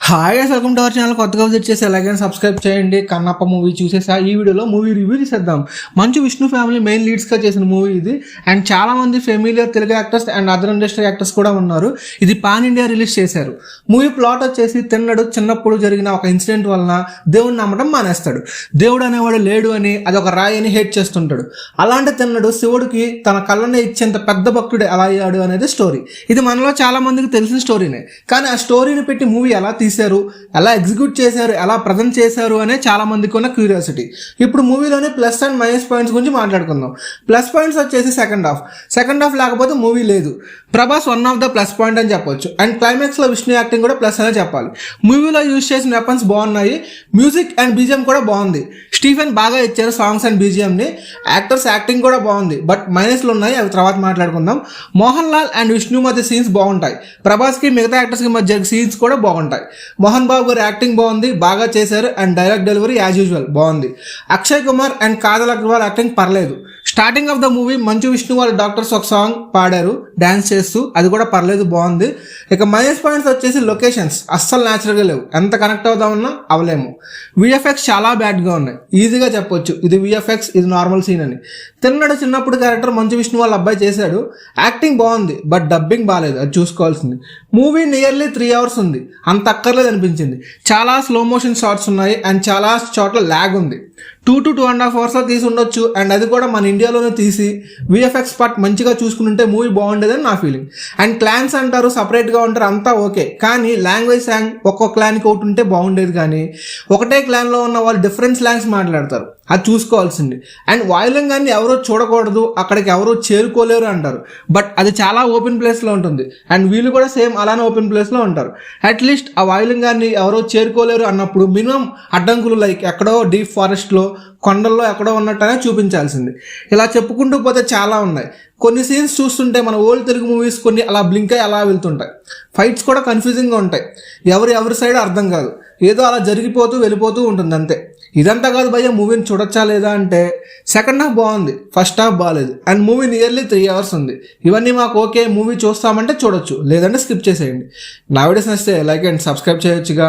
Hi guys, welcome to our channel. కొత్తగా visit చేసి ఎలాగైనా సబ్స్క్రైబ్ చేయండి. కన్నప్ప మూవీ చూసేసా. ఈ వీడియోలో మూవీ రివ్యూ చేసేద్దాం. మంచు విష్ణు ఫ్యామిలీ మెయిన్ లీడ్స్గా చేసిన మూవీ ఇది. అండ్ చాలా మంది familiar Telugu actors and other industry actors కూడా ఉన్నారు. ఇది పాన్ ఇండియా రిలీజ్ చేశారు. మూవీ ప్లాట్ వచ్చేసి తిన్నడు చిన్నప్పుడు జరిగిన ఒక ఇన్సిడెంట్ వలన దేవుడిని నమ్మడం మానేస్తాడు. దేవుడు అనేవాడు లేడు అని, అదొక రాయి అని హేట్ చేస్తుంటాడు. అలాంటి తిన్నడు శివుడికి తన కళ్ళనే ఇచ్చేంత పెద్ద భక్తుడు ఎలా అయ్యాడు అనేది స్టోరీ. ఇది మనలో చాలా మందికి తెలిసిన స్టోరీనే. కానీ ఆ స్టోరీని పెట్టి మూవీ ఎలా తీశారు, ఎలా ఎగ్జిక్యూట్ చేశారు, ఎలా ప్రజెంట్ చేశారు అనే చాలా మందికి ఉన్న క్యూరియాసిటీ. ఇప్పుడు మూవీలోనే ప్లస్ అండ్ మైనస్ పాయింట్స్ గురించి మాట్లాడుకుందాం. ప్లస్ పాయింట్స్ వచ్చేసి సెకండ్ హాఫ్ లేకపోతే మూవీ లేదు. Prabhas one of the plus point అని చెప్పొచ్చు. అండ్ క్లైమాక్స్లో విష్ణు యాక్టింగ్ కూడా ప్లస్ అనే చెప్పాలి. మూవీలో యూజ్ చేసిన వెపన్స్ బాగున్నాయి. మ్యూజిక్ అండ్ బీజిఎం కూడా బాగుంది. స్టీఫెన్ బాగా ఇచ్చారు సాంగ్స్ అండ్ బీజిఎంని. యాక్టర్స్ యాక్టింగ్ కూడా బాగుంది. బట్ మైనస్లు ఉన్నాయి, అవి తర్వాత మాట్లాడుకుందాం. మోహన్ లాల్ అండ్ విష్ణు మధ్య సీన్స్ బాగుంటాయి. ప్రభాస్కి మిగతా యాక్టర్స్కి మధ్య సీన్స్ కూడా బాగుంటాయి. మోహన్ బాబు గారు యాక్టింగ్ బాగుంది, బాగా చేశారు. And dialogue delivery as usual బాగుంది. అక్షయ్ కుమార్ అండ్ కాజల్ అగర్వాల్ యాక్టింగ్ పర్లేదు. Starting of the movie Manchu Vishnu వాళ్ళ డాక్టర్స్ ఒక సాంగ్ పాడారు డాన్స్ చేస్తూ, అది కూడా పర్లేదు, బాగుంది. ఇక మైనస్ పాయింట్స్ వచ్చేసి లొకేషన్స్ అస్సలు న్యాచురల్గా లేవు. ఎంత కనెక్ట్ అవుదామన్నా అవలేము. విఎఫ్ఎక్స్ చాలా బ్యాడ్గా ఉన్నాయి. ఈజీగా చెప్పొచ్చు ఇది విఎఫ్ఎక్స్, ఇది నార్మల్ సీన్ అని. తిన్నడు చిన్నప్పుడు క్యారెక్టర్ మంచు విష్ణు వాళ్ళ అబ్బాయి చేశాడు. యాక్టింగ్ బాగుంది, బట్ డబ్బింగ్ బాగాలేదు, అది చూసుకోవాల్సింది. మూవీ నియర్లీ 3 hours ఉంది, అంత అక్కర్లేదు అనిపించింది. చాలా స్లో మోషన్ షాట్స్ ఉన్నాయి అండ్ చాలా చోట్ల ల్యాగ్ ఉంది. 2 to 2.5 hours తీసి ఉండొచ్చు. అండ్ అది కూడా మన ఇండియాలోనే తీసి విఎఫ్ఎక్స్ పార్ట్ మంచిగా చూసుకుంటుంటే మూవీ బాగుండేదని నా ఫీలింగ్. అండ్ క్లాన్స్ అంటారు, సపరేట్గా ఉంటారు, అంతా ఓకే. కానీ లాంగ్వేజ్ స్లాంగ్ ఒక్కొక్క క్లాన్కి ఒకటి ఉంటే బాగుండేది. కానీ ఒకటే క్లాన్లో ఉన్న వాళ్ళు డిఫరెంట్ స్లాంగ్స్ మాట్లాడతారు, అది చూసుకోవాల్సింది. అండ్ వాయులింగాన్ని ఎవరో చూడకూడదు, అక్కడికి ఎవరో చేరుకోలేరు అంటారు. బట్ అది చాలా ఓపెన్ ప్లేస్లో ఉంటుంది. అండ్ వీళ్ళు కూడా సేమ్ అలానే ఓపెన్ ప్లేస్లో ఉంటారు. అట్లీస్ట్ ఆ వాయులింగాన్ని ఎవరో చేరుకోలేరు అన్నప్పుడు మినిమం అడ్డంకులు లైక్ ఎక్కడో డీప్ ఫారెస్ట్లో కొండల్లో ఎక్కడో ఉన్నట్టనే చూపించాల్సింది. ఇలా చెప్పుకుంటూ పోతే చాలా ఉన్నాయి. కొన్ని సీన్స్ చూస్తుంటే మన ఓల్డ్ తెలుగు మూవీస్ కొన్ని అలా బ్లింక్ అయ్యి అలా వెళ్తుంటాయి. ఫైట్స్ కూడా కన్ఫ్యూజింగ్గా ఉంటాయి. ఎవరి సైడ్ అర్థం కాదు, ఏదో అలా జరిగిపోతూ వెళ్ళిపోతూ ఉంటుంది అంతే. ఇదంతా కాదు భయ్య, మూవీని చూడొచ్చా లేదా అంటే సెకండ్ హాఫ్ బాగుంది, ఫస్ట్ హాఫ్ బాగాలేదు. అండ్ మూవీ నియర్లీ 3 hours ఉంది. ఇవన్నీ మాకు ఓకే, మూవీ చూస్తామంటే చూడొచ్చు, లేదంటే స్కిప్ చేసేయండి. నా వీడియోస్ నచ్చితే లైక్ అండ్ సబ్స్క్రైబ్ చేయొచ్చుగా.